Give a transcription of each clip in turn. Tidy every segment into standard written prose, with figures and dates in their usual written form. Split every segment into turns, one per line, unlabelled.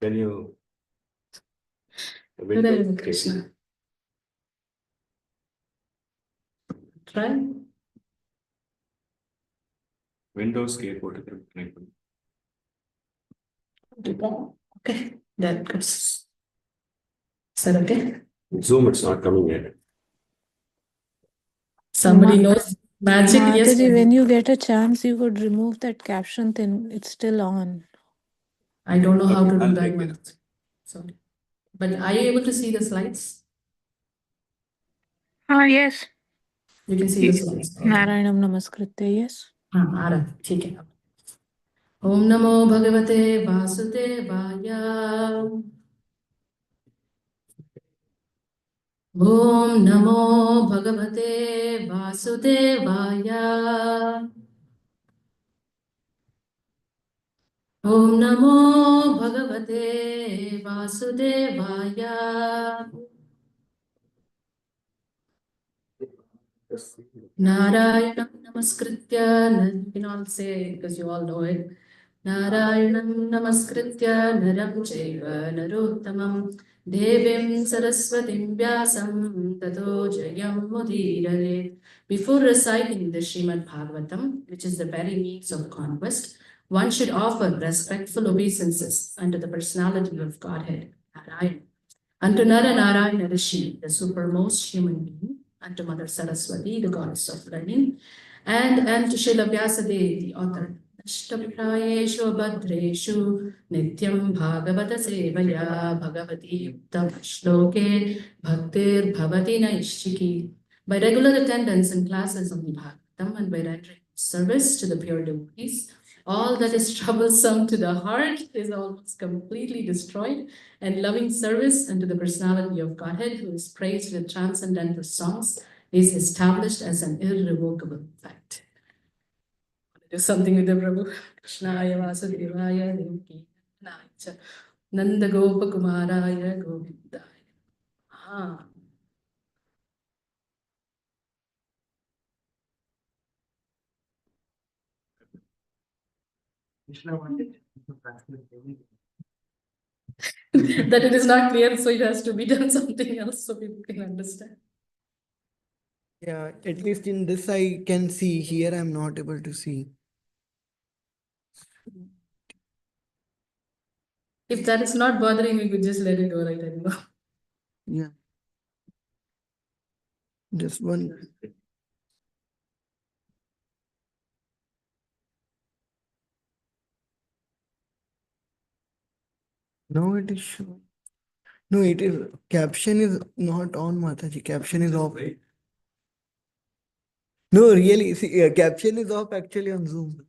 Can you
Hare Krishna. Try.
Windows keyboard connect?
Okay, that goes. Is that okay?
Zoom, it's not coming yet.
Somebody knows magic. Yes.
Mataji, when you get a chance, you could remove that caption thing. It's still on.
I don't know how to do
I'll
that.
take it.
Mataji. Sorry. But are you able to see the slides?
Yes.
You can see the slides.
Narayanam Namaskritya, yes.
आरा ठीक है. ओम नमो भगवते वासुदेवाय. ओम नमो भगवते वासुदेवाय. ओम नमो भगवते वासुदेवाय. Narayanam Namaskritya, you can all say because you all know it. Narayanam Namaskritya Naram Chaiva Narottamam Devim Saraswatim Vyasam Tato Jayam Mudirare. Before reciting the Srimad Bhagavatam, which is the very means of conquest, one should offer respectful obeisances unto the personality of Godhead, Narayana, unto Nara Narayana Rishi, the supermost human being, unto Mother Saraswati, the goddess of learning, and to Srila Vyasadeva, the author. Ashtaprayeshu Bhadreshu Nityam Bhagavata Sevaya Bhagavati Yuktam Shloke Bhaktir Bhavati Naishchiki. By regular attendance in classes on the Bhagavatam and by rendering service to the pure devotees, all that is troublesome to the heart is almost completely destroyed, and loving service unto the personality of Godhead, who is praised with transcendental songs, is established as an irrevocable fact. Do something with the Prabhu. Krishnaya Vasudevaya Devaki Nanacha Nanda Gopa Kumaraya Govindaya. Ah. That it is not clear, so it has to be done something else so people can understand.
Yeah, at least in this I can see. Here I'm not able to see.
If that is not bothering, we could just let it go right anymore.
Yeah. Just one. No, it is showing. No, it is. Caption is not on, Mataji. Caption is off. No, really. See, caption is off actually on Zoom.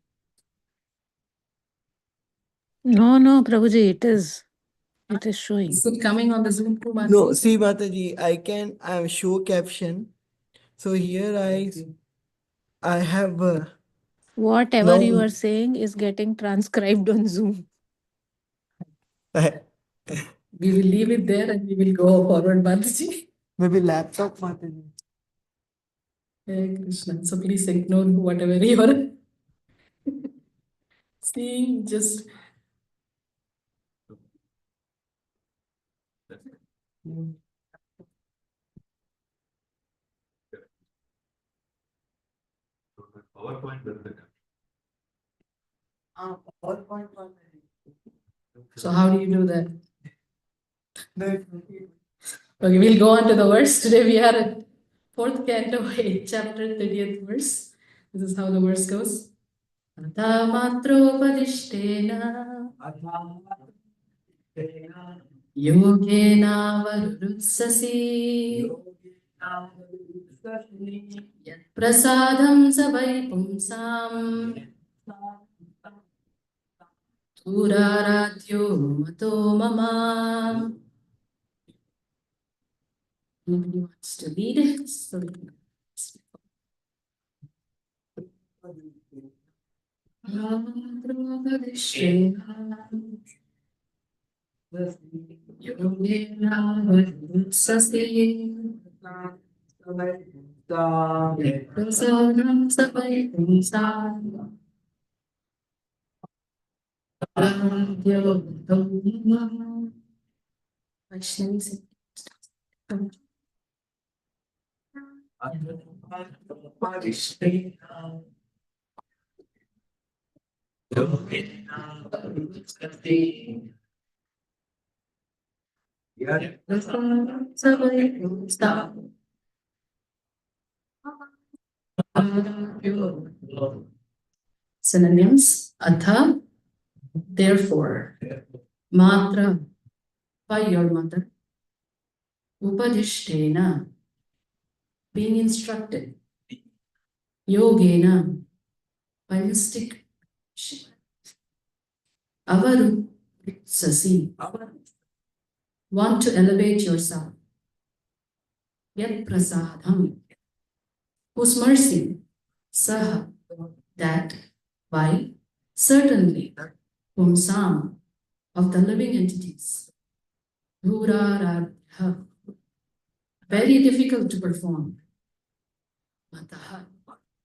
No, Prabhuji, it is. It is showing.
Is it coming on the Zoom too, Mataji?
No, see, Mataji, I show caption. So here I have.
Whatever
No.
you are saying is getting transcribed on Zoom.
We will leave it there and we will go forward, Mataji.
Maybe laptop, Mataji.
Hare Krishna. So please ignore whatever you are seeing. Just
PowerPoint does that.
PowerPoint.
so how do you do that?
No,
Okay, we'll go on to the verse. Today we are at 4th canto 8, chapter 30th verse. This is how the verse goes. Atamatropadiштena yogena varurutsasi yat prasadam savai pumsam turaradhyo mato mama. Nobody wants to lead it, so we can Vaishnavi said, synonyms: atha, therefore, matra, by your mother, upadhishtena, being instructed, yogena, by mystic, avaru, sasi, want to elevate yourself, yat prasadham, whose mercy, saha, that, by, certainly, pumsam, of the living entities, dhuraradha, very difficult to perform, mataha,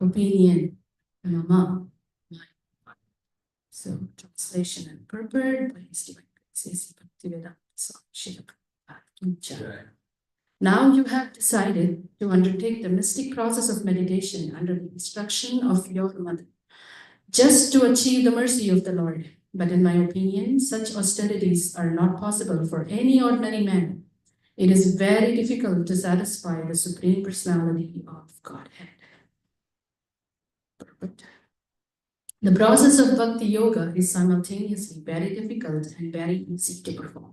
opinion, mama, mine. So, translation and purport by His Divine Grace, Bhaktivedanta Swami Srila Prabhupada Ki Jai. Now you have decided to undertake the mystic process of meditation under the instruction of your mother, just to achieve the mercy of the Lord. But in my opinion, such austerities are not possible for any ordinary man. It is very difficult to satisfy the Supreme Personality of Godhead. The process of Bhakti Yoga is simultaneously very difficult and very easy to perform.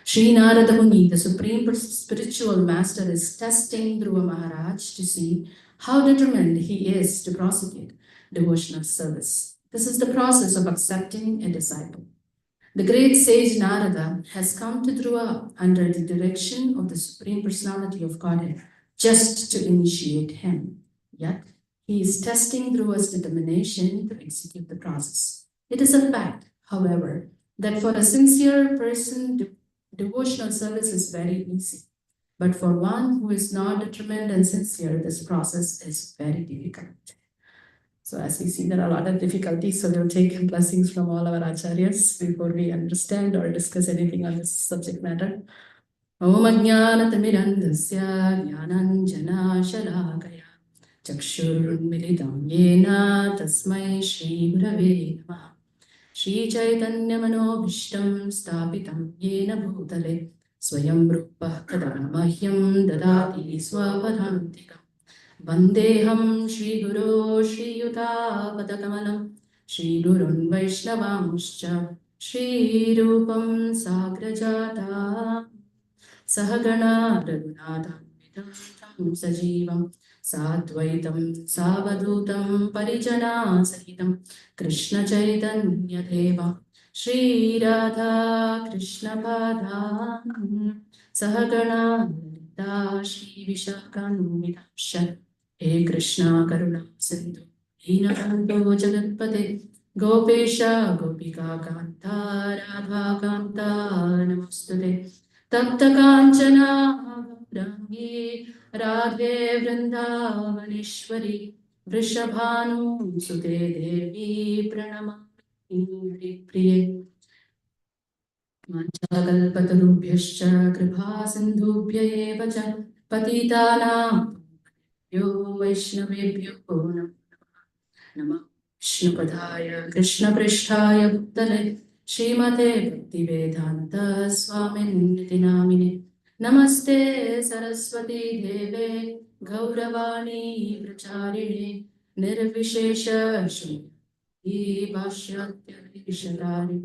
Sri Narada Muni, the Supreme Spiritual Master, is testing Dhruva Maharaj to see how determined he is to prosecute devotional service. This is the process of accepting a disciple. The great sage Narada has come to Dhruva under the direction of the Supreme Personality of Godhead just to initiate him. Yet, he is testing Dhruva's determination to execute the process. It is a fact, however, that for a sincere person, devotional service is very easy. But for one who is not determined and sincere, this process is very difficult. So as we see, there are a lot of difficulties, so we'll take blessings from all our acharyas before we understand or discuss anything on this subject matter. Om Ajnanatamidandasya Jnananjana Shalakaya Chakshurunmilitam Yena Tasmai Shri Gurave Namaha Shri Chaitanya Manobhishtam Stapitam Yena Bhutale Swayam Rupa Kada Mahyam Dadati Swapadhantikam Vandeham Shri Guru Shri Yuta Padakamalam Shri Gurun Vaishnavamscha Shri Rupam Sagrajata Sahagana Raghunathan Sajivam Sadvaitam Savadutam Parijana Sahitam Krishna Chaitanya Deva Shri Radha Krishna Padam Sahagana Lalita Shri Vishakhanvidamsha He Krishna Karuna Sindhu Deenabandhu Jagatpate Gopesha Gopika Kanta Radha Kanta Namostute Tapta Kanchana Rangi Radhe Vrindavaneshwari Vrishabhanu Sute Devi Pranamami Priye Manchakalpatarubhyascha Kripa Sindhubhya eva cha Patitanam Yo Vaishnavebhyo Namah Vishnupadaya Krishna Prishtaya Bhutale Srimate Bhaktivedanta Swaminiti Namine Namaste Saraswati Deve Gauravani Pracharine Nirvishesha Shri Bhashyatya Visharani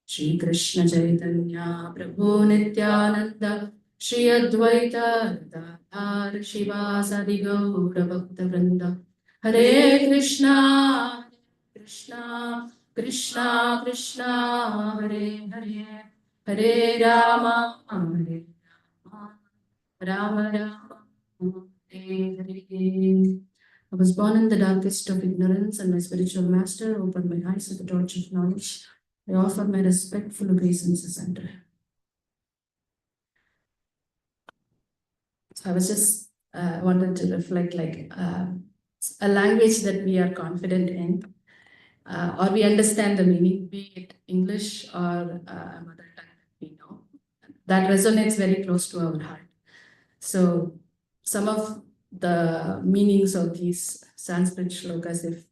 Shri Krishna Chaitanya Prabhu Nityananda Shri Advaita Gadadhar Shivasadi Gaura Bhakta Vrinda Hare Krishna Krishna Krishna Krishna Hare Hare Hare Rama Hare Rama Rama Rama Hare Hare. I was born in the darkest of ignorance, and my spiritual master opened my eyes with the torch of knowledge. I offer my respectful obeisance unto him. So I was just wanted to reflect like a language that we are confident in. or we understand the meaning, be it English or mother tongue we know. That resonates very close to our heart. So some of the meanings of these Sanskrit shlokas, if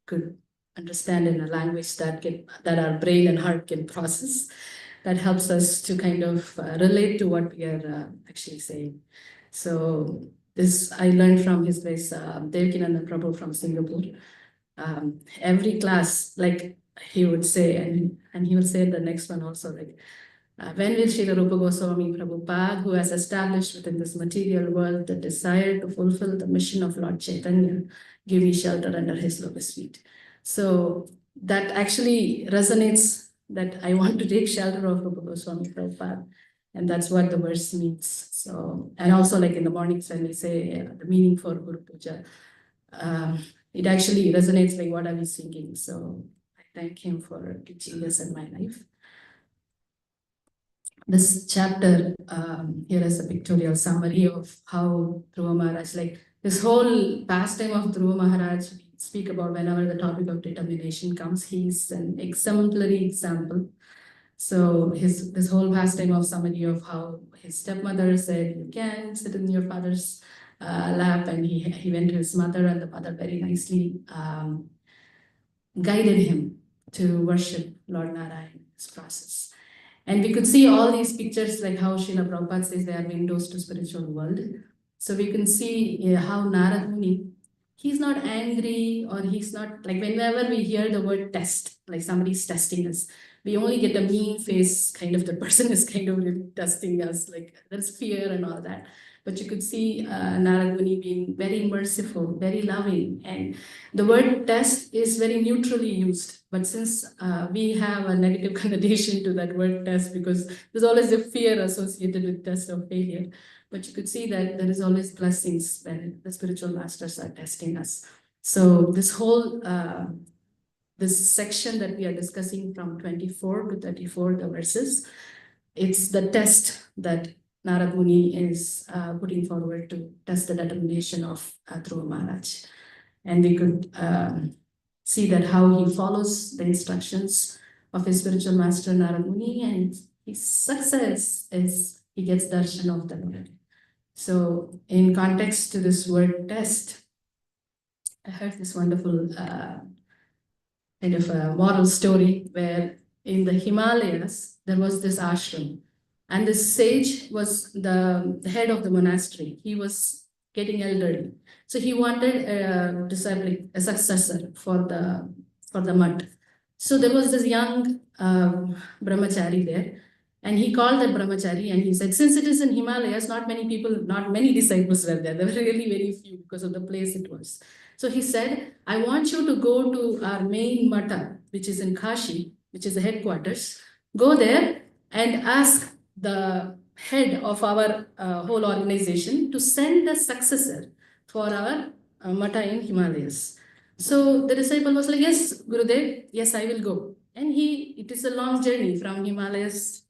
could understand in a language that our brain and heart can process, that helps us to kind of relate to what we are actually saying. So this I learned from His Grace Devakinanda Prabhu from Singapore. Every class, like he would say, and he will say the next one also, like, when will Srila Rupa Goswami Prabhupada, who has established within this material world the desire to fulfill the mission of Lord Chaitanya, give me shelter under his lotus feet? So that actually resonates, that I want to take shelter of Rupa Goswami Prabhupada. And that's what the verse means. So, and also like in the mornings when we say the meaning for Guru Puja, it actually resonates like what I was thinking. So I thank him for teaching this in my life. This chapter, here is a pictorial summary of how Dhruva Maharaj, like this whole pastime of Dhruva Maharaj, we speak about whenever the topic of determination comes. He's an exemplary example. So this whole pastime of summary of how his stepmother said, you can sit in your father's lap, and he went to his mother, and the mother very nicely guided him to worship Lord Narayan in this process. And we could see all these pictures, like how Srila Prabhupada says they are windows to spiritual world. So we can see how Narad Muni, he's not angry, or he's not, like whenever we hear the word test, like somebody's testing us, we only get a mean face, kind of the person is kind of really testing us, like there's fear and all that. But you could see Narad Muni being very merciful, very loving. And the word test is very neutrally used. But since we have a negative connotation to that word test, because there's always a fear associated with test of failure. But you could see that there is always blessings when the spiritual masters are testing us. So this whole, this section that we are discussing from 24 to 34, the verses, it's the test that Narad Muni is putting forward to test the determination of Dhruva Maharaj. And we could see that how he follows the instructions of his spiritual master Narad Muni, and his success is he gets darshan of the Lord. So in context to this word test, I heard this wonderful kind of a moral story where in the Himalayas, there was this ashram, and this sage was the head of the monastery. He was getting elderly. So he wanted a disciple, a successor for the mutt. So there was this young brahmachari there, and he called that brahmachari and he said, since it is in Himalayas, not many disciples were there. There were really very few because of the place it was. So he said, I want you to go to our main matta, which is in Kashi, which is the headquarters. Go there and ask the head of our whole organization to send a successor for our matta in Himalayas. So the disciple was like, yes, Gurudev, yes, I will go. And it is a long journey from Himalayas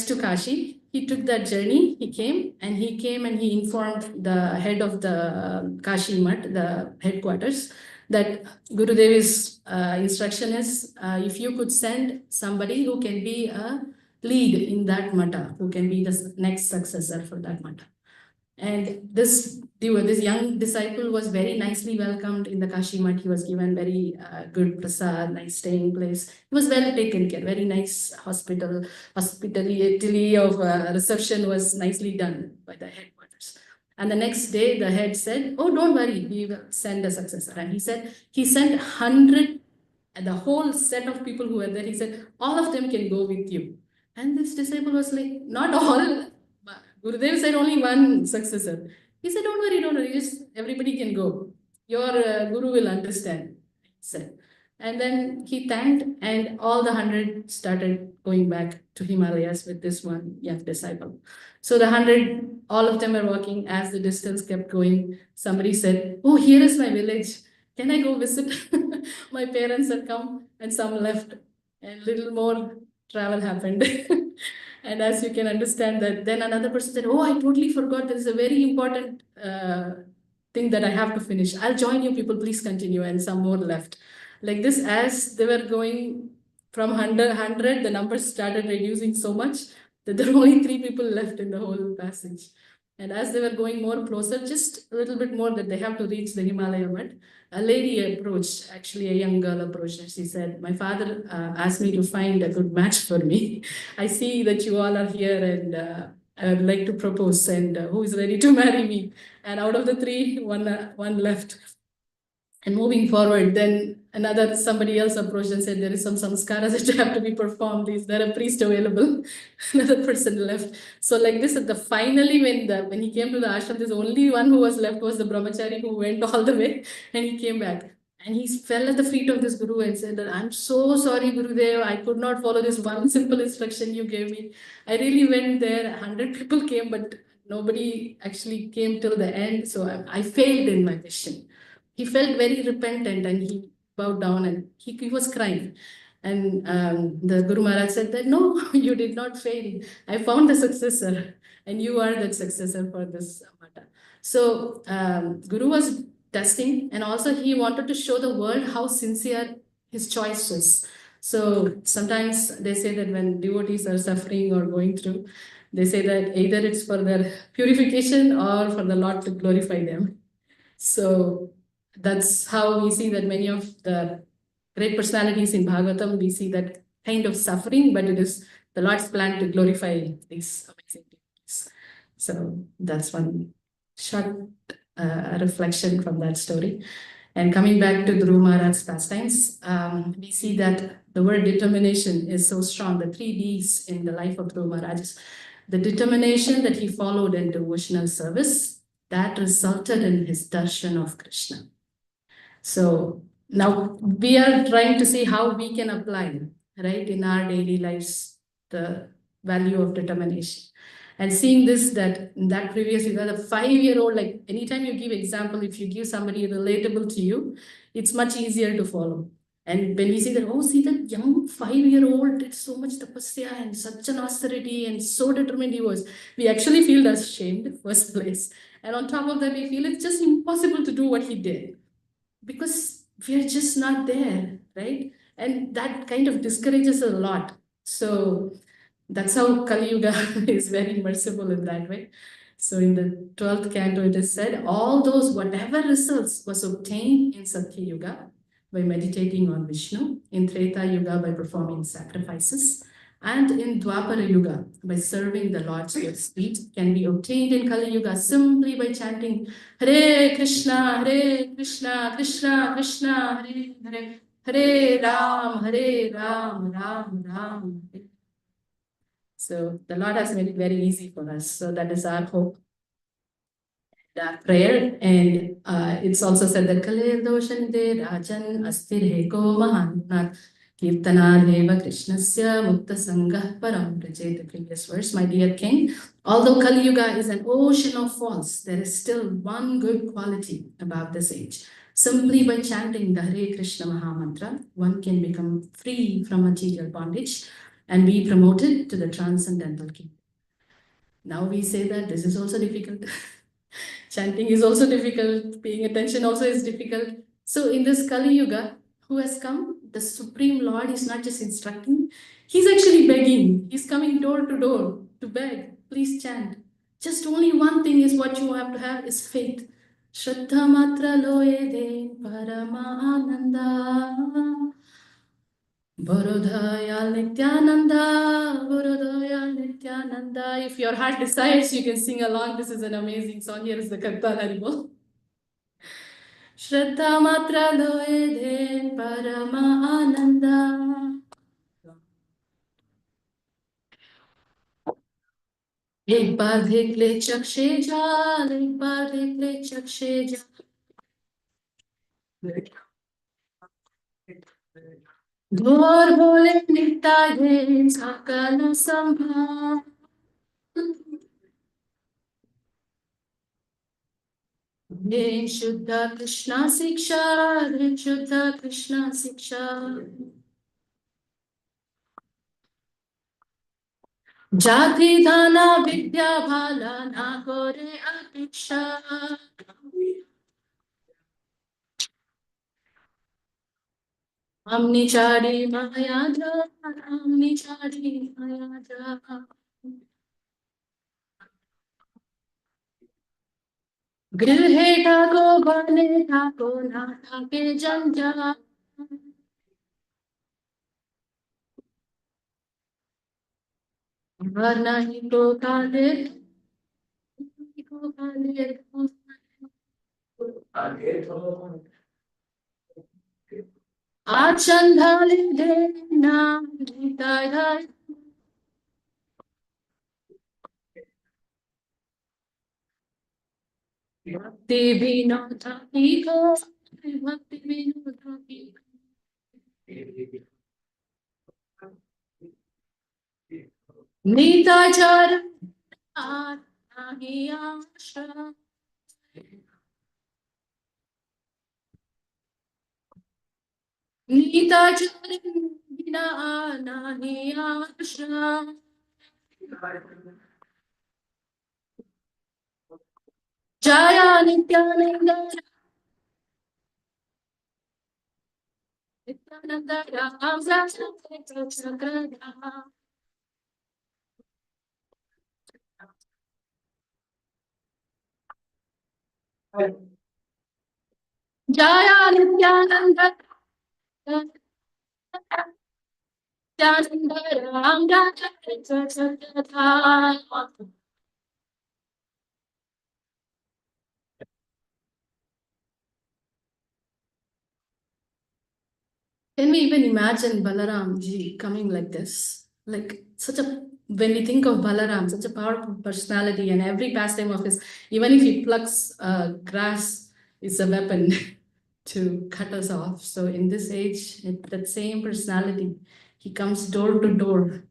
to Kashi. He took that journey, he came and he informed the head of the Kashi Mutt, the headquarters, that Gurudevi's instruction is, if you could send somebody who can be a lead in that matta, who can be the next successor for that matta. And this young disciple was very nicely welcomed in the Kashi Mutt. He was given very good prasad, nice staying place. He was well taken care, very nice hospitality of reception was nicely done by the headquarters. And the next day, the head said, oh, don't worry, we will send a successor. And he said, he sent 100, and the whole set of people who were there, he said, all of them can go with you. And this disciple was like, not all. Gurudev said only one successor. He said, don't worry, just everybody can go. Your guru will understand, he said. And then he thanked, and all the 100 started going back to Himalayas with this one young disciple. So the 100, all of them were walking. As the distance kept going, somebody said, oh, here is my village. Can I go visit? My parents had come and some left, and little more travel happened. And as you can understand that, then another person said, oh, I totally forgot. There is a very important think that I have to finish. I'll join you people, please continue. And some more left. Like this, as they were going from 100, the numbers started reducing so much that there were only 3 people left in the whole passage. And as they were going more closer, just a little bit more that they have to reach the Himalaya mud, a lady approached, actually a young girl approached, and she said, my father asked me to find a good match for me. I see that you all are here and I would like to propose, and who is ready to marry me? And out of the 3, one left. And moving forward, then somebody else approached and said, there is some samskaras that have to be performed. Is there a priest available? Another person left. So like this, finally, when he came to the ashram, there's only one who was left was the brahmachari who went all the way, and he came back. And he fell at the feet of this guru and said that, I'm so sorry, Gurudev, I could not follow this one simple instruction you gave me. I really went there, 100 people came, but nobody actually came till the end. So I failed in my mission. He felt very repentant and he bowed down and he was crying. And the Guru Maharaj said that, no, you did not fail. I found the successor and you are that successor for this matter. So Guru was testing, and also he wanted to show the world how sincere his choice was. So sometimes they say that when devotees are suffering or going through, they say that either it's for their purification or for the Lord to glorify them. So that's how we see that many of the great personalities in Bhagavatam, we see that kind of suffering, but it is the Lord's plan to glorify these amazing devotees. So that's one short reflection from that story. And coming back to Dhruv Maharaj's pastimes, we see that the word determination is so strong, the 3 Ds in the life of Dhruv Maharaj. The determination that he followed in devotional service, that resulted in his darshan of Krishna. So now we are trying to see how we can apply, right, in our daily lives, the value of determination. And seeing this, that in that previous year, the 5-year-old, like anytime you give example, if you give somebody relatable to you, it's much easier to follow. And when we see that, oh, see that young 5-year-old did so much tapasya and such an austerity and so determined he was, we actually feel ashamed in the first place. And on top of that, we feel it's just impossible to do what he did because we are just not there, right? And that kind of discourages a lot. So that's how Kali Yuga is very merciful in that way. So in the 12th canto, it is said, all those, whatever results was obtained in Satya Yuga by meditating on Vishnu, in Treta Yuga by performing sacrifices, and in Dwapara Yuga by serving the Lord's feet, can be obtained in Kali Yuga simply by chanting Hare Krishna, Krishna Krishna, Hare Hare, Hare Ram, Ram Ram. So the Lord has made it very easy for us. So that is our hope, our prayer. And it's also said that Kale Doshanide Rajan Astir Heko Mahanat Kirtanadeva Krishnasya Mukta Sangha Param Praje, the previous verse, my dear king. Although Kali Yuga is an ocean of faults, there is still one good quality about this age. Simply by chanting the Hare Krishna Mahamantra, one can become free from material bondage and be promoted to the transcendental kingdom. Now we say that this is also difficult. Chanting is also difficult. Paying attention also is difficult. So in this Kali Yuga, who has come? The Supreme Lord is not just instructing, he's actually begging. He's coming door to door to beg. Please chant. Just only one thing is what you have to have is faith. Shraddha matra loye den paramananda. Borodhaya Nityananda, Borodhaya Nityananda. If your heart desires, you can sing along. This is an amazing song. Here is the Kartal Haribol. Shraddha Matra Loe Den Parama Ananda. एक बार देख ले चक्षे जाल, एक बार देख ले चक्षे जाल. Dhor bole nitya sakala sambha. Hare Shuddha Krishna Siksha, Hare Shuddha Krishna Siksha. Jati Dhana Vidya Bhala Na Kore Apiksha. Amni chadi maya ja, amni chadi maya ja. Grilhe thako, bane thako, na thake janja. Varna hi to kale, ko kale. Achandhali dena, dai. Bhakti vinodha iko, bhakti vinodha iko. Nita chara nahi asha. Nita chara nahi asha. Jaya Nityananda, Nityananda Ram Sakra. Jaya Nityananda, Nityananda Ram Sakra. Can we even imagine Balaram ji coming like this? Like such a, when we think of Balaram, such a powerful personality, and every pastime of his, even if he plucks grass, it's a weapon to cut us off. So in this age, that same personality, he comes door to door,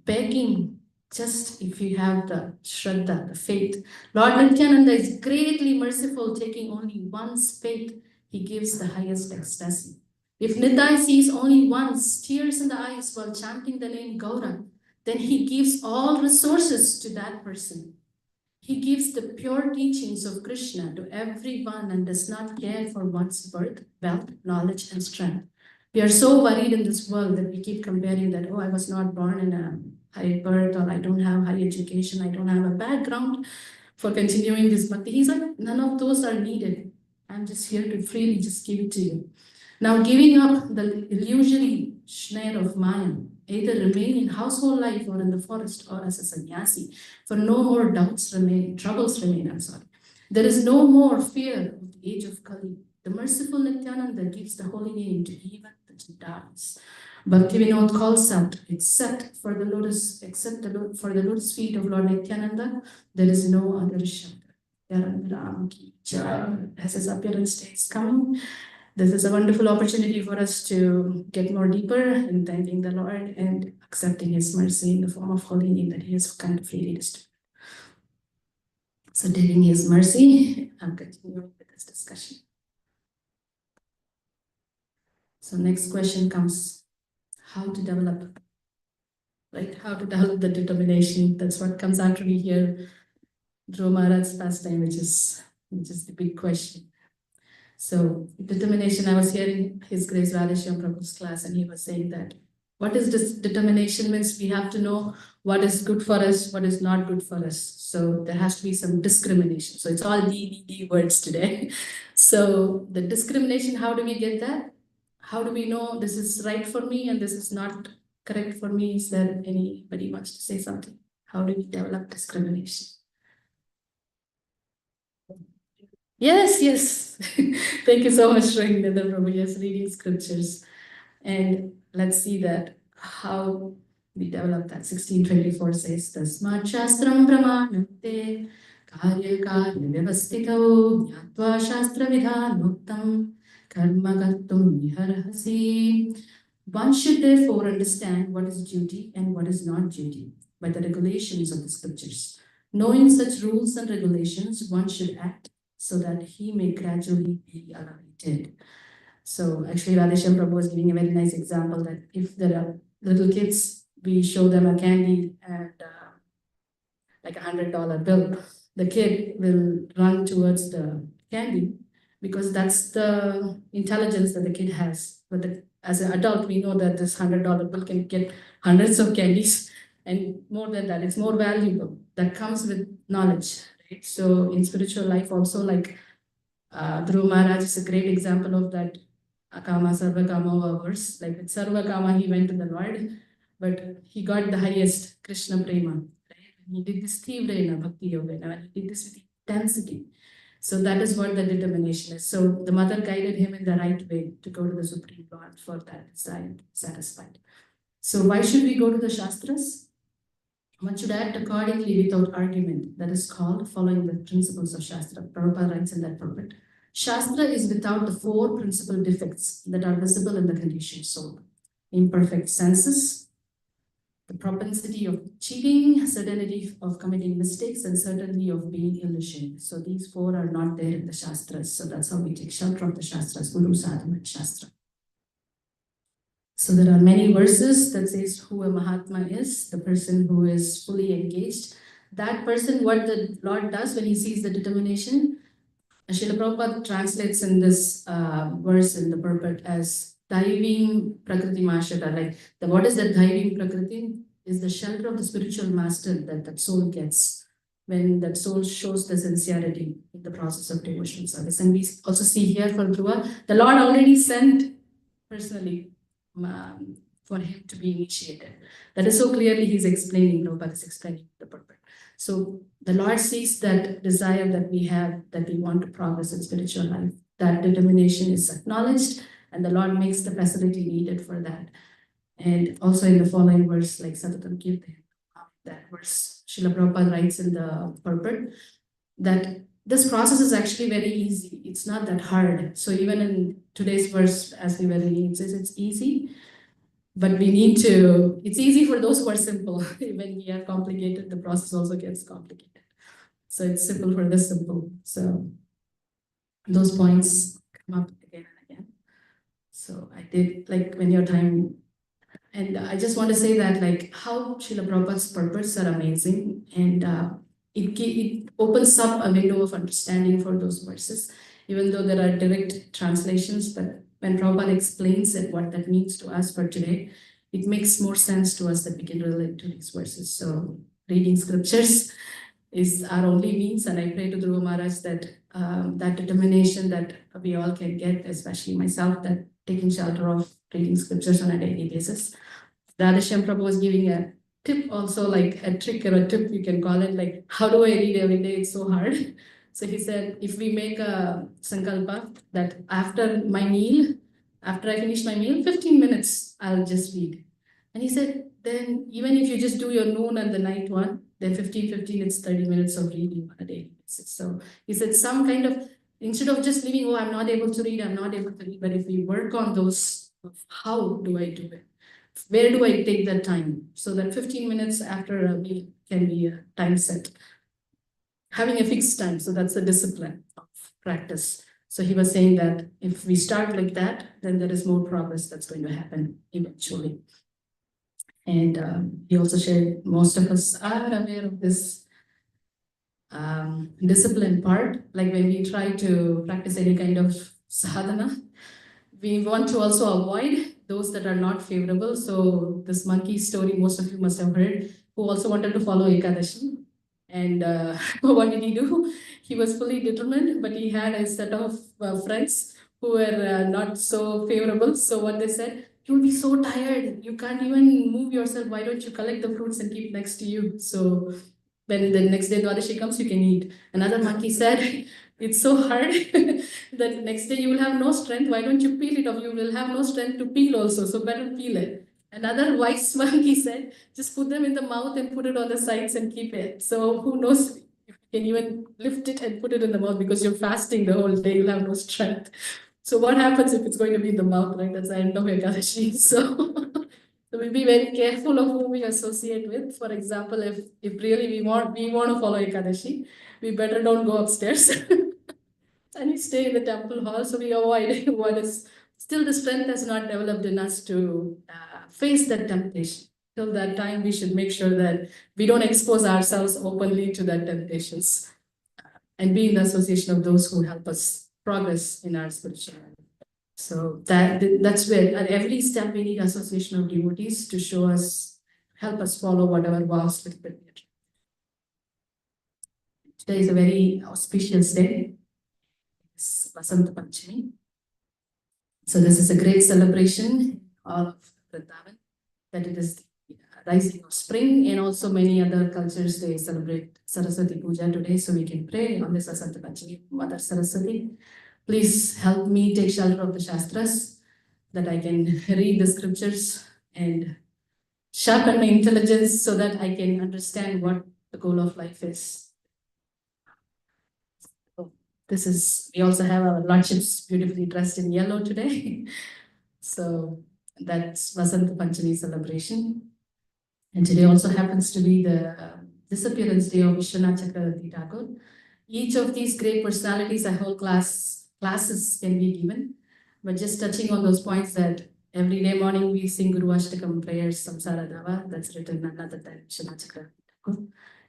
begging, just if you have the Shraddha, the faith. Lord Nityananda is greatly merciful, taking only one's faith, he gives the highest ecstasy. If Nitai sees only once tears in the eyes while chanting the name Gaura, then he gives all resources to that person. He gives the pure teachings of Krishna to everyone and does not care for one's birth, wealth, knowledge, and strength. We are so worried in this world that we keep comparing that, oh, I was not born in a high birth, or I don't have high education, I don't have a background for continuing this bhakti. He's like, none of those are needed. I'm just here to freely just give it to you. Now, giving up the illusory snare of Maya, either remain in household life or in the forest or as a sannyasi, for no more doubts remain, troubles remain, I'm sorry. There is no more fear of the age of Kali. The merciful Nityananda gives the holy name to even the Chintanas. Bhakti Vinod calls out, except for the lotus feet of Lord Nityananda, there is no other shelter. Ram ki jai. As his appearance states, coming. This is a wonderful opportunity for us to get more deeper in thanking the Lord and accepting His mercy in the form of holy name that He has kind of freely distributed. So, taking His mercy, I'm continuing with this discussion. So, next question comes: how to develop, right? How to develop the determination. That's what comes after we hear Dhruva Maharaj's pastime, which is the big question. So determination, I was hearing His Grace Radheshyam Prabhu's class, and he was saying that what is this determination means we have to know what is good for us, what is not good for us. So there has to be some discrimination. So it's all D words today. So the discrimination, how do we get that? How do we know this is right for me and this is not correct for me? Is there anybody wants to say something? How do we develop discrimination? Yes, yes. Thank you so much, Srinivada Prabhu. Yes, reading scriptures. And let's see that how we develop that. 1624 says, Tasmat Shastram Pramanante Karya Karya Vyavastito Jnatva Shastra Vidhanuktam Karma Kartum Viharhasi. One should therefore understand what is duty and what is not duty by the regulations of the scriptures. Knowing such rules and regulations, one should act so that he may gradually be alighted. So actually, Radheshyam Prabhu was giving a very nice example that if there are little kids, we show them a candy and like $100 bill, the kid will run towards the candy because that's the intelligence that the kid has. But as an adult, we know that this $100 bill can get hundreds of candies, and more than that, it's more valuable. That comes with knowledge, right? So in spiritual life also, like Dhruva Maharaj is a great example of that Kama Sarva Kama verse. Like with Sarva Kama, he went to the Lord, but he got the highest Krishna Prema. Right? He did this Tivrena Bhakti Yoga, and he did this with intensity. So that is what the determination is. So the mother guided him in the right way to go to the Supreme Lord for that desire to be satisfied. So why should we go to the Shastras? One should act accordingly without argument. That is called following the principles of Shastra. Prabhupada writes in that purport. Shastra is without the four principal defects that are visible in the conditioned soul. Imperfect senses, the propensity of cheating, certainty of committing mistakes, and certainty of being illusioned. So these four are not there in the Shastras. So that's how we take shelter of the Shastras, Guru, Sadhu, and Shastra. So there are many verses that says who a Mahatma is, the person who is fully engaged. That person, what the Lord does when he sees the determination, Srila Prabhupada translates in this verse in the purport as Daivim Prakriti Mashata. Like what is that Daivim Prakriti? Is the shelter of the spiritual master that soul gets when that soul shows the sincerity in the process of devotional service. And we also see here for Dhruva, the Lord already sent personally for him to be initiated. That is so clearly he's explaining, Prabhupada is explaining the purpose. So the Lord sees that desire that we have, that we want to progress in spiritual life. That determination is acknowledged, and the Lord makes the facility needed for that. And also in the following verse, like Satatam Kirti, that verse, Srila Prabhupada writes in the purport that this process is actually very easy. It's not that hard. So even in today's verse, as we were reading, it says it's easy, but we need to, it's easy for those who are simple. When we are complicated, the process also gets complicated. So it's simple for the simple. So those points come up again and again. So I did, like when your time, and I just want to say that like how Srila Prabhupada's purports are amazing, and it opens up a window of understanding for those verses, even though there are direct translations, but when Prabhupada explains it, what that means to us for today, it makes more sense to us that we can relate to these verses. So reading scriptures is our only means, and I pray to Dhruva Maharaj that that determination that we all can get, especially myself, that taking shelter of reading scriptures on a daily basis. Radhashyam Prabhu was giving a tip also, like a trick or a tip you can call it, like how do I read every day? It's so hard. So he said, if we make a sankalpa that after my meal, after I finish my meal, 15 minutes, I'll just read. And he said, then even if you just do your noon and the night one, then 15, it's 30 minutes of reading on a daily basis. So he said some kind of, instead of just leaving, oh, I'm not able to read, but if we work on those, how do I do it? Where do I take that time? So that 15 minutes after a meal can be a time set. Having a fixed time, so that's a discipline of practice. So he was saying that if we start like that, then there is more progress that's going to happen eventually. And he also shared, most of us are aware of this discipline part. Like when we try to practice any kind of sadhana, we want to also avoid those that are not favorable. So this monkey story, most of you must have heard, who also wanted to follow Ekadashi. And what did he do? He was fully determined, but he had a set of friends who were not so favorable. So what they said, you'll be so tired, you can't even move yourself. Why don't you collect the fruits and keep next to you? So when the next day Dwadashi comes, you can eat. Another monkey said, it's so hard that next day you will have no strength. Why don't you peel it off? You will have no strength to peel also, so better peel it. Another wise monkey said, just put them in the mouth and put it on the sides and keep it. So who knows if you can even lift it and put it in the mouth, because you're fasting the whole day, you'll have no strength. So what happens if it's going to be in the mouth, right? That's the end of Ekadashi. So we'll be very careful of whom we associate with. For example, if really we want to follow Ekadashi, we better don't go upstairs and we stay in the temple hall. So we avoid what is still the strength has not developed in us to face that temptation. Till that time, we should make sure that we don't expose ourselves openly to that temptations and be in the association of those who help us progress in our spiritual life. So that's where at every step we need association of devotees to show us, help us follow whatever vows with the Today is a very auspicious day. It's Vasanta Panchami. So this is a great celebration of Vrindavan, that it is the rising of spring, and also many other cultures, they celebrate Saraswati Puja today. So we can pray on this Vasanta Panchami, Mother Saraswati. Please help me take shelter of the Shastras, that I can read the scriptures and sharpen my intelligence so that I can understand what the goal of life is. This is, we also have our lordships beautifully dressed in yellow today. So that's Vasanta Panchami celebration. And today also happens to be the disappearance day of Vishwanath Chakravarti Thakur. Each of these great personalities, a whole classes can be given. But just touching on those points, that every day morning we sing Guru Ashtakam prayers, Samsara Dava, that's written none other than Vishwanath Chakravarti Thakur,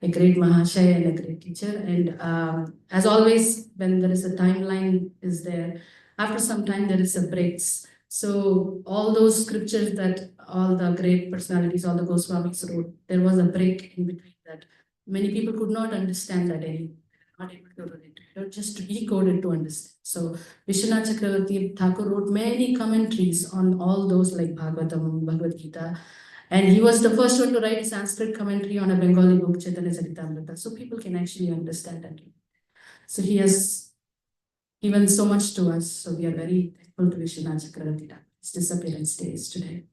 a great Mahashaya and a great teacher. And as always, when there is a timeline is there, after some time there is a breaks. So all those scriptures that all the great personalities, all the Goswamis wrote, there was a break in between that. Many people could not understand that anymore. Not able to relate to it, or just to decode it to understand. So Vishwanath Chakravarti Thakur wrote many commentaries on all those, like Bhagavatam, Bhagavad Gita, and he was the first one to write a Sanskrit commentary on a Bengali book, Chaitanya Charitamrita, so people can actually understand that. So he has given so much to us. So we are very thankful to Vishwanath Chakravarti Thakur. His disappearance day is today.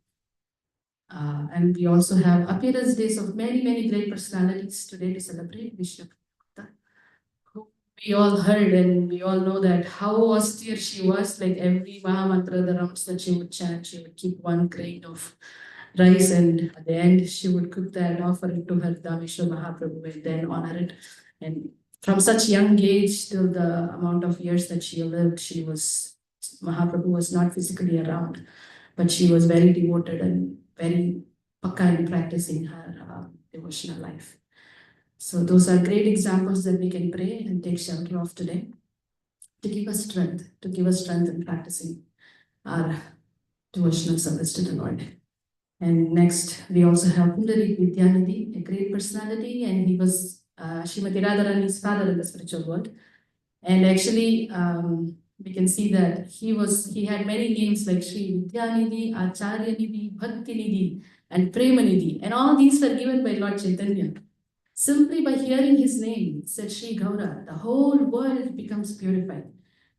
And we also have appearance days of many, many great personalities today to celebrate. Vishnu, who we all heard and we all know that how austere she was. Like every Mahamantra, the rounds that she would chant, she would keep one grain of rice, and at the end she would cook that, offer it to her Dameshwar Mahaprabhu, and then honor it. And from such young age till the amount of years that she lived, Mahaprabhu was not physically around, but she was very devoted and very pakka in practicing her devotional life. So those are great examples that we can pray and take shelter of today, to give us strength in practicing our devotional service to the Lord. And next, we also have Pundarik Vidyanidhi, a great personality, and he was Srimati Radharani's father in the spiritual world. And actually, we can see that he had many names like Sri Vidyanidhi, Acharya Nidhi, Bhakti Nidhi, and Prema Nidhi. And all these were given by Lord Chaitanya. Simply by hearing his name, said Sri Gaura, the whole world becomes purified.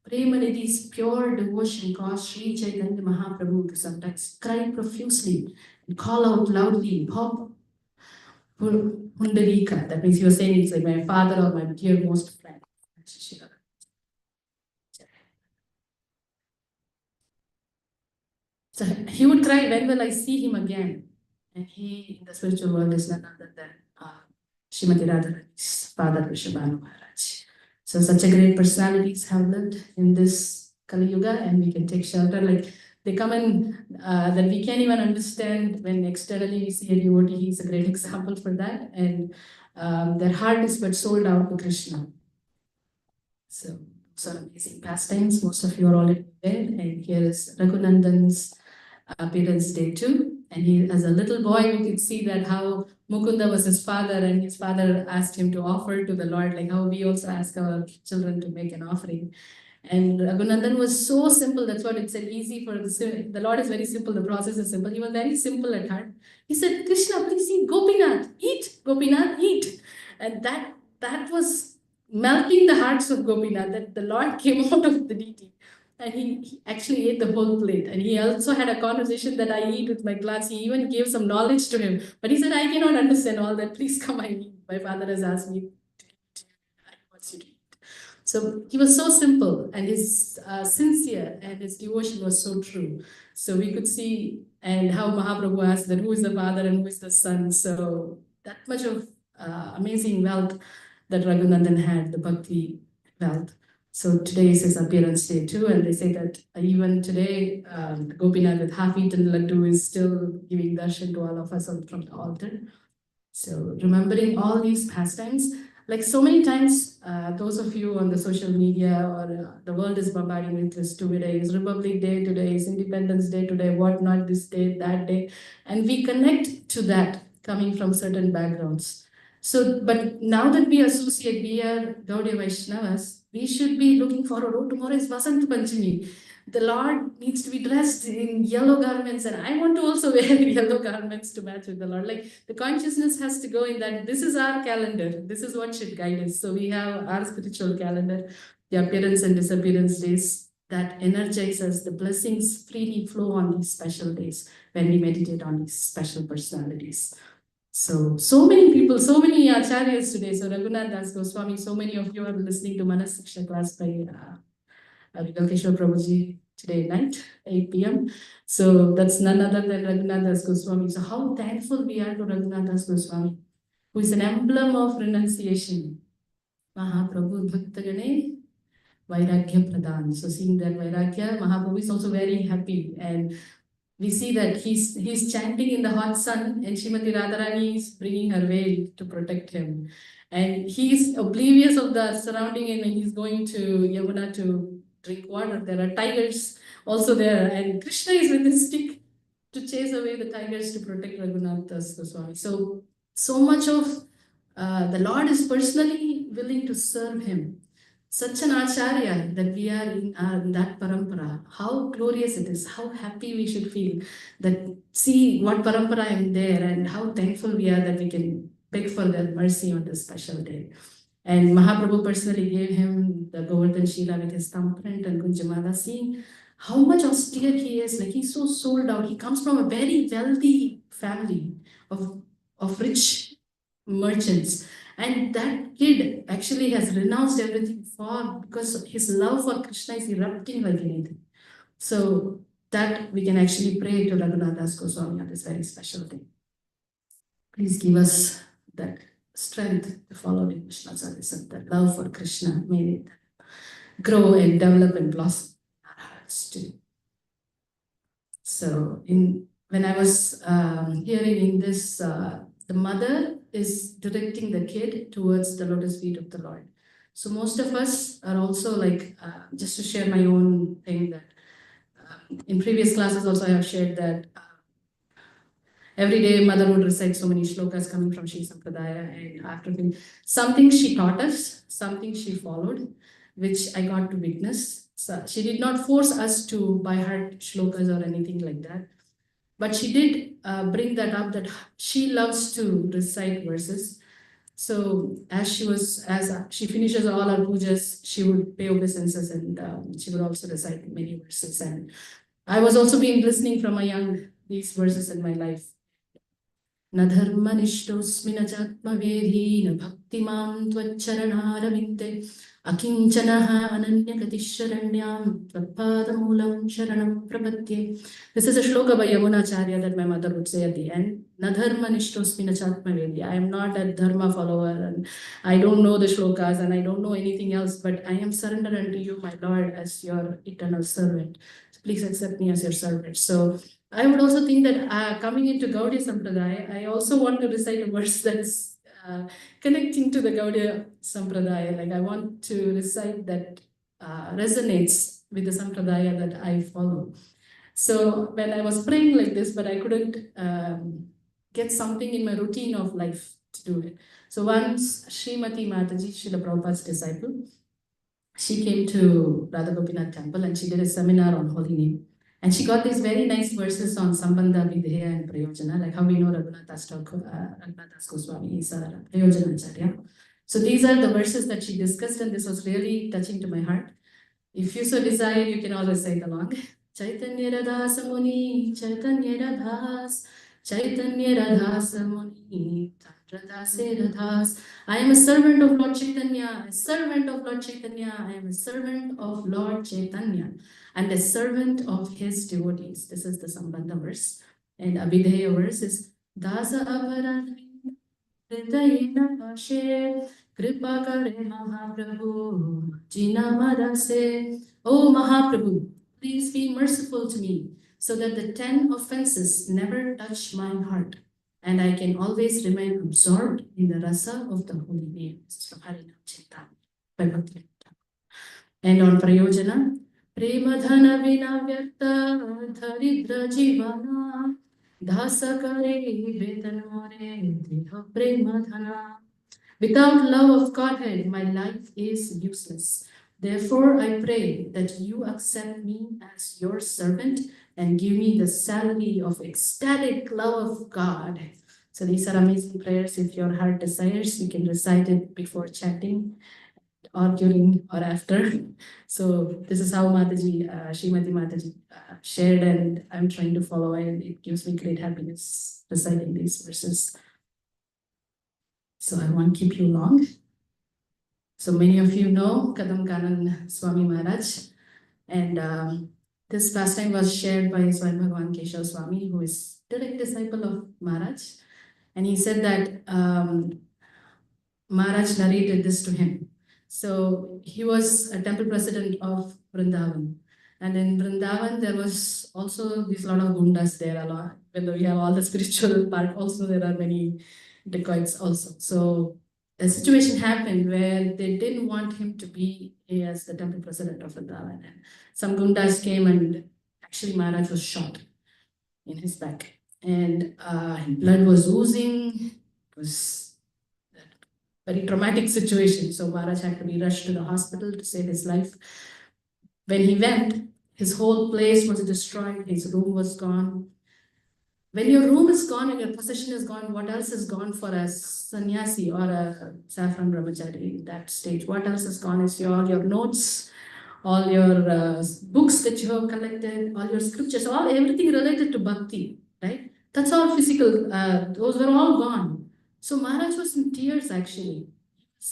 Premanidhi's pure devotion caused Sri Chaitanya Mahaprabhu to sometimes cry profusely and call out loudly, Bhop Pundarika. That means he was saying it's like my father or my dearmost friend. So he would cry, when will I see him again? And he, in the spiritual world, is none other than Srimati Radharani's father, Vrishabhanu Maharaj. So such a great personalities have lived in this Kali Yuga, and we can take shelter. Like they come in that we can't even understand. When externally we see a devotee, he's a great example for that. And their heart is but sold out to Krishna. So those are amazing pastimes. Most of you are already there. And here is Raghunandan's appearance day too. And he, as a little boy, we could see that how Mukunda was his father, and his father asked him to offer to the Lord, like how we also ask our children to make an offering. And Raghunandan was so simple. That's what it said, easy for the Lord is very simple. The process is simple. He was very simple at heart. He said, Krishna, please eat. Gopinath, eat. Gopinath, eat. And that was melting the hearts of Gopinath, that the Lord came out of the deity. And he actually ate the whole plate. And he also had a conversation that I eat with my class. He even gave some knowledge to him. But he said, I cannot understand all that. Please come, I eat. My father has asked me to eat. I want you to eat. So he was so simple, and his sincere, and his devotion was so true. So we could see, and how Mahaprabhu asked that who is the father and who is the son. So that much of amazing wealth that Raghunandan had, the bhakti wealth. So today is his appearance day too, and they say that even today, Gopinath with half-eaten laddu is still giving darshan to all of us from the altar. So remembering all these pastimes, Like so many times, those of you on the social media or the world is bombarding with this today is Republic Day, today is Independence Day, today whatnot, this day, that day. And we connect to that coming from certain backgrounds. So, but now that we associate, we are Gaudiya Vaishnavas, we should be looking forward, oh, tomorrow is Vasant Panchami. The Lord needs to be dressed in yellow garments, and I want to also wear yellow garments to match with the Lord. Like the consciousness has to go in that this is our calendar, this is what should guide us. So we have our spiritual calendar, the appearance and disappearance days that energize us. The blessings freely flow on these special days when we meditate on these special personalities. So many people, so many acharyas today. So Raghunath Das Goswami, so many of you are listening to Manas Siksha class by Vigalkeshwar Prabhuji today night, 8 p.m. So that's none other than Raghunath Das Goswami. So how thankful we are to Raghunath Das Goswami, who is an emblem of renunciation. Mahaprabhu Bhaktagane Vairagya Pradhan. So seeing that Vairagya, Mahaprabhu is also very happy, and we see that he's chanting in the hot sun, and Srimati Radharani is bringing her veil to protect him. And he's oblivious of the surrounding, and when he's going to Yamuna to drink water, there are tigers also there, and Krishna is with his stick to chase away the tigers to protect Raghunath Das Goswami. So much of the Lord is personally willing to serve him. Such an acharya that we are in that parampara. How glorious it is, how happy we should feel that see what parampara I am there, and how thankful we are that we can beg for their mercy on this special day. And Mahaprabhu personally gave him the Govardhan Shila with his thumbprint and Gunjamala, seeing how much austere he is. Like he's so sold out. He comes from a very wealthy family of rich merchants. And that kid actually has renounced everything because his love for Krishna is erupting like anything. So that we can actually pray to Raghunath Das Goswami on this very special day. Please give us that strength to follow in Krishna's service, and that love for Krishna, may it grow and develop and blossom in our hearts too. So when I was hearing in this, the mother is directing the kid towards the lotus feet of the Lord. So most of us are also like, just to share my own thing, that in previous classes also I have shared that every day mother would recite so many shlokas coming from Shri Sampradaya, and after something she taught us, something she followed, which I got to witness. So she did not force us to by heart shlokas or anything like that. But she did bring that up, that she loves to recite verses. So as she finishes all her pujas, she would pay obeisances, and she would also recite many verses. And I was also been listening from a young these verses in my life. न धर्मनिष्ठोऽस्मि न चात्मवेदी न भक्तिमान् त्वच्चरणारविन्दे अकिञ्चनः अनन्यगतिशरण्यां त्वत्पादमूलं शरणं प्रपद्ये. This is a shloka by Yamunacharya that my mother would say at the end. Na dharma nishtosmi na chatmavedi. I am not a dharma follower, and I don't know the shlokas, and I don't know anything else, but I am surrendered unto you, my Lord, as your eternal servant. So please accept me as your servant. So I would also think that coming into Gaudiya Sampradaya, I also want to recite a verse that's connecting to the Gaudiya Sampradaya. Like I want to recite that resonates with the Sampradaya that I follow. So when I was praying like this, but I couldn't get something in my routine of life to do it. So once Srimati Mataji, Srila Prabhupada's disciple, she came to Radha Gopinath temple and she did a seminar on holy name. And she got these very nice verses on Sambandha, Videya, and Prayojana, like how we know Raghunath Das Goswami is a Prayojana Acharya. So these are the verses that she discussed, and this was really touching to my heart. If you so desire, you can all recite along. Chaitanya Radhasa Muni, Chaitanya Radhas, Chaitanya Radhasa Muni, Radhase Radhas. I am a servant of Lord Chaitanya, a servant of Lord Chaitanya. I am a servant of Lord Chaitanya, and a servant of his devotees. This is the Sambandha verse. And Abhideya verse is Dasa Avaran Hridayena Pashe Kripa Kare Mahaprabhu Jina Madase. Oh Mahaprabhu, please be merciful to me, so that the 10 offenses never touch my heart, and I can always remain absorbed in the rasa of the holy name. This is from Harinam Chintan by Bhakti. And on Prayojana, Premadhana Vina Vyarta Dharidra Jivana Dhasakare Vedanore Deha Premadhana. Without love of Godhead, my life is useless. Therefore, I pray that you accept me as your servant and give me the salary of ecstatic love of God. So these are amazing prayers. If your heart desires, you can recite it before chanting or during or after. So this is how Mataji, Srimati Mataji shared, and I'm trying to follow, and it gives me great happiness reciting these verses. So I won't keep you long. So many of you know Kadam Kanan Swami Maharaj, and this pastime was shared by Swami Bhagavan Keshav Swami, who is direct disciple of Maharaj. And he said that Maharaj narrated this to him. So he was a temple president of Vrindavan. And in Vrindavan, there was also this lot of gundas there. A lot. When we have all the spiritual part, also there are many dacoits also. So a situation happened where they didn't want him to be as the temple president of Vrindavan. And some gundas came, and actually Maharaj was shot in his back. And blood was oozing. It was very traumatic situation. So Maharaj had to be rushed to the hospital to save his life. When he went, his whole place was destroyed. His room was gone. When your room is gone and your possession is gone, what else is gone for a sannyasi or a saffron brahmachari in that stage? What else is gone is your notes, all your books that you have collected, all your scriptures, everything related to bhakti, right? That's all physical. Those were all gone. So Maharaj was in tears actually.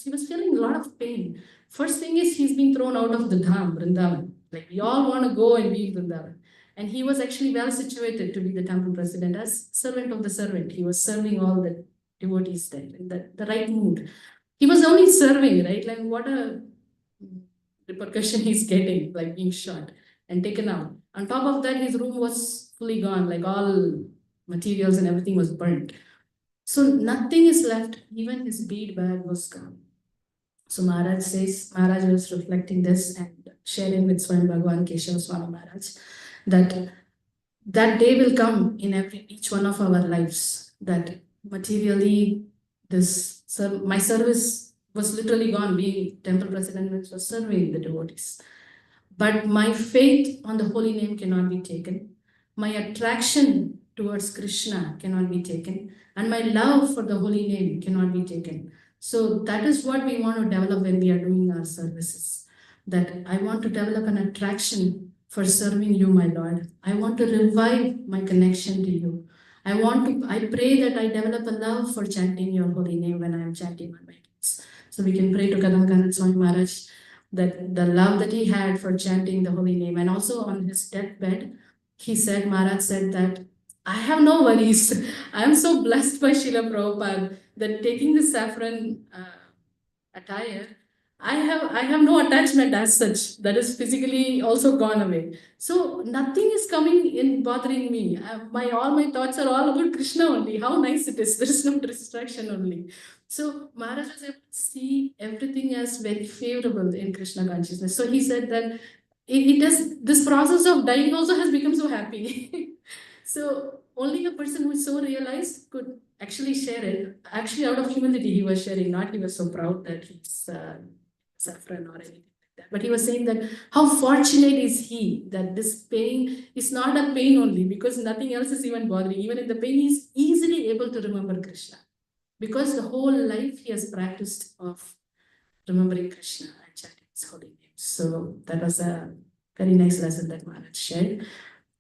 He was feeling a lot of pain. First thing is he's been thrown out of the Dham, Vrindavan. Like we all want to go and be in Vrindavan. And he was actually well situated to be the temple president as servant of the servant. He was serving all the devotees there in the right mood. He was only serving, right? Like what a repercussion he's getting, like being shot and taken out. On top of that, his room was fully gone, like all materials and everything was burnt. So nothing is left, even his bead bag was gone. So Maharaj was reflecting this and sharing with Swami Bhagavan Keshav Swami Maharaj that day will come in each one of our lives, that materially my service was literally gone, being temple president was serving the devotees. But my faith on the holy name cannot be taken. My attraction towards Krishna cannot be taken. And my love for the holy name cannot be taken. So that is what we want to develop when we are doing our services. That I want to develop an attraction for serving you, my Lord. I want to revive my connection to you. I pray that I develop a love for chanting your holy name when I am chanting on my kids. So we can pray to Kadam Kanan Swami Maharaj that the love that he had for chanting the holy name. And also on his deathbed, Maharaj said that I have no worries. I am so blessed by Srila Prabhupada that taking the saffron attire, I have no attachment as such. That is physically also gone away. So nothing is coming in bothering me. All my thoughts are all about Krishna only. How nice it is. There is no distraction only. So Maharaj was able to see everything as very favorable in Krishna consciousness. So he said that this process of dying also has become so happy. So only a person who is so realized could actually share it. Actually, out of humility, he was sharing, not he was so proud that he's saffron or anything like that. But he was saying that how fortunate is he that this pain is not a pain only, because nothing else is even bothering. Even in the pain, he's easily able to remember Krishna, because the whole life he has practiced of remembering Krishna and chanting his holy name. So that was a very nice lesson that Maharaj shared.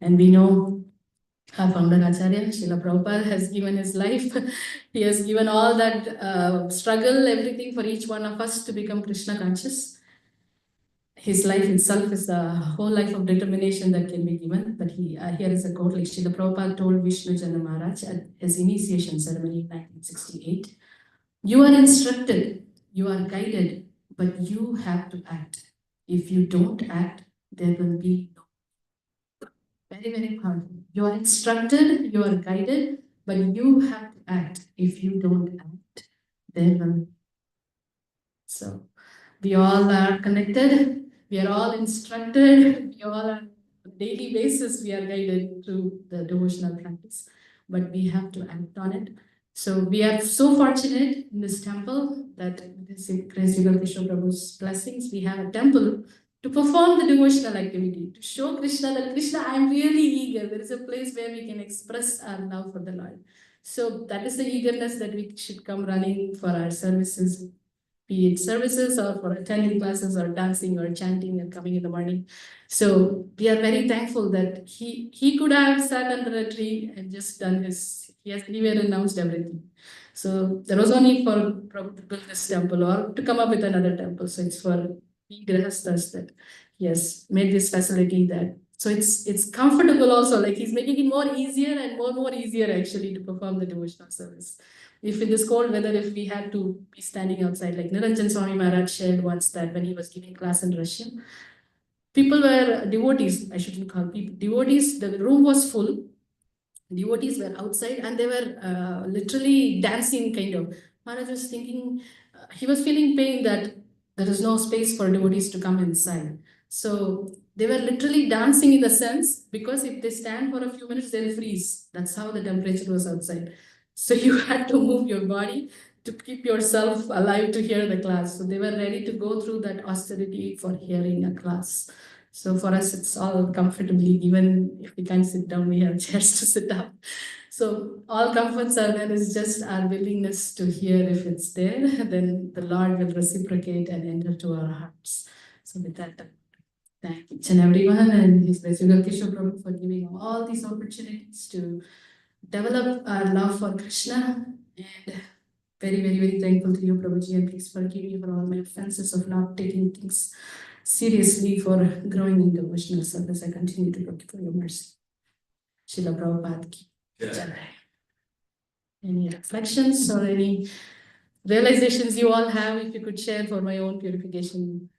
And we know our founder Acharya, Srila Prabhupada, has given his life. He has given all that struggle, everything for each one of us to become Krishna conscious. His life itself is the whole life of determination that can be given. But here is a quote, like Srila Prabhupada told Vishnu Jana Maharaj at his initiation ceremony in 1968. You are instructed, you are guided, but you have to act. If you don't act, there will be no. Very, very powerful. You are instructed, you are guided, but you have to act. If you don't act, then so we all are connected, we are all instructed, we all are on a daily basis, we are guided through the devotional practice, but we have to act on it. So we are so fortunate in this temple that with this Grace Krishna Prabhu's blessings, we have a temple to perform the devotional activity, to show Krishna that Krishna, I'm really eager. There is a place where we can express our love for the Lord. So that is the eagerness that we should come running for our services, be it services or for attending classes or dancing or chanting and coming in the morning. So we are very thankful that he could have sat under a tree and just done his, he has anywhere announced everything. So there was no need for Prabhu to build this temple or to come up with another temple. So it's for we grahasthas that he has made this facility that, so it's comfortable also, like he's making it more easier and more easier actually to perform the devotional service. If in this cold weather, if we had to be standing outside, like Niranjan Swami Maharaj shared once that when he was giving class in Russian, people were devotees, I shouldn't call people devotees, the room was full, devotees were outside and they were literally dancing kind of. Maharaj was thinking, he was feeling pain that there is no space for devotees to come inside. So they were literally dancing in the sense, because if they stand for a few minutes, they'll freeze. That's how the temperature was outside. So you had to move your body to keep yourself alive to hear the class. So they were ready to go through that austerity for hearing a class. So for us, it's all comfortably, even if we can't sit down, we have chairs to sit up. So all comforts are there, is just our willingness to hear. If it's there, then the Lord will reciprocate and enter to our hearts. So with that, thank each and everyone and His Grace Kishore Prabhu for giving all these opportunities to develop our love for Krishna. And very thankful to you, Prabhuji, and please forgive me for all my offenses of not taking things seriously for growing in devotional service. I continue to look for your mercy. Srila Prabhupada ki jai. Any reflections or any realizations you all have, if you could share for my own purification?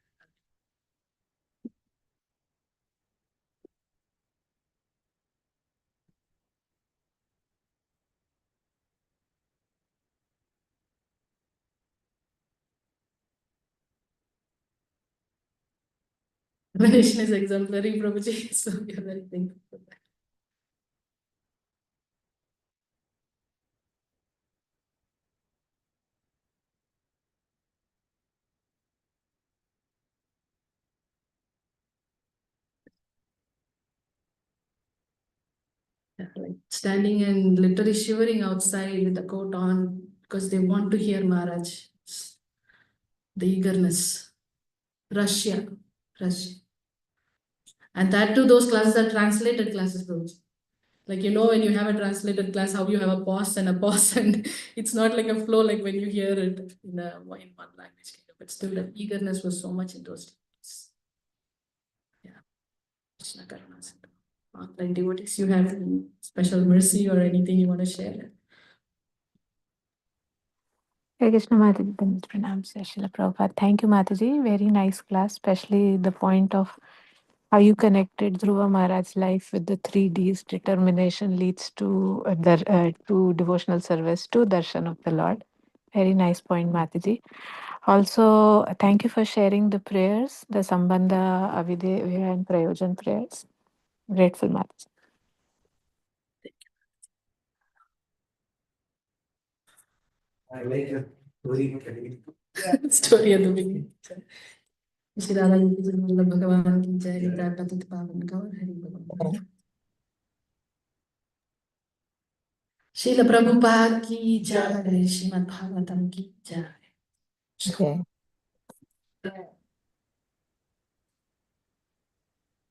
Veneration is exemplary, Prabhuji, so we are very thankful for that. Yeah, like standing and literally shivering outside with the coat on because they want to hear Maharaj. The eagerness. Russia. And that too, those classes are translated classes, bro. Like, you know, when you have a translated class, how you have a pause, and it's not like a flow like when you hear it in one language. But still, the eagerness was so much in those days. Yeah. Krishna Karuna. Online devotees, you have any special mercy or anything you want to share?
Hare Krishna Mataji, Pranam Srila Prabhupada. Thank you, Mataji. Very nice class, especially the point of how you connected Dhruva Maharaj's life with the 3Ds. Determination leads to to devotional service, to darshan of the Lord. Very nice point, Mataji. Also, thank you for sharing the prayers, the Sambandha, Avideya, and Prayojan prayers. Grateful, Mataji.
I like your story.
Story at the beginning. Shri Radha Ji ki jai, Bhagavan ki jai, Patit Pavan Gaur Hari Bhagavan. Srila Prabhupada ki jai, Srimad Bhagavatam ki jai.
Okay.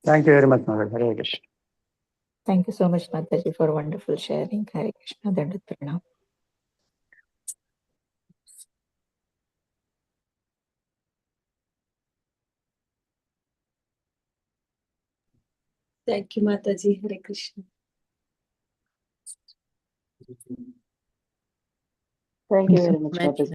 Thank you very much, Mother. Hare Krishna.
Thank you so much, Mataji, for wonderful sharing. Hare Krishna, Dandavat Pranam.
Thank you, Mataji. Hare Krishna.
Thank you very much,
Thank you.
Mataji.